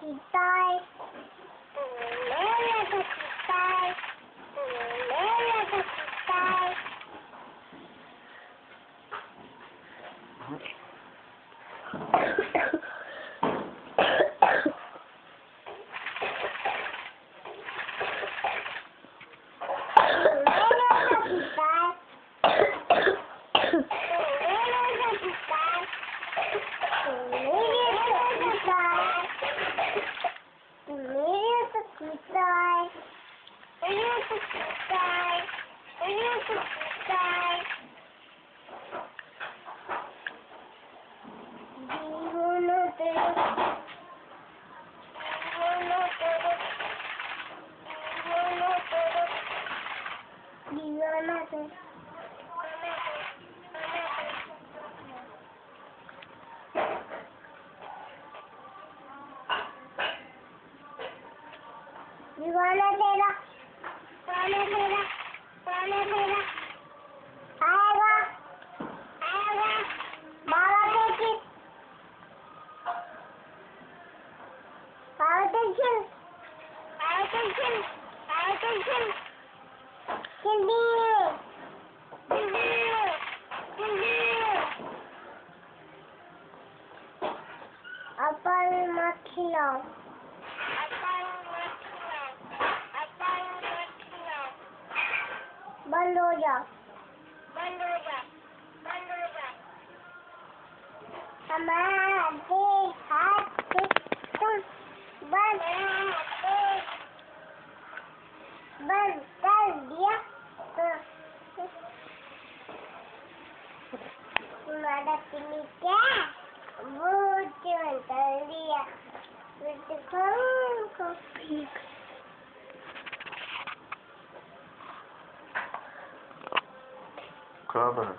kita. Mereka kita. Mereka kita. Gimana Tera? Mana Tera? Mana Tera? Ayo, ayo, bawa sedikit. Bawa sedikit. Bawa sedikit. Bawa sedikit. Sini. Sini. Sini. Apa makilang? बंद हो जा बंद हो जा बंद हो जा हमारे हाथ से तुम बंद कर दिया तुम्हारा पिनी क्या वो बंद कर दिया Cover.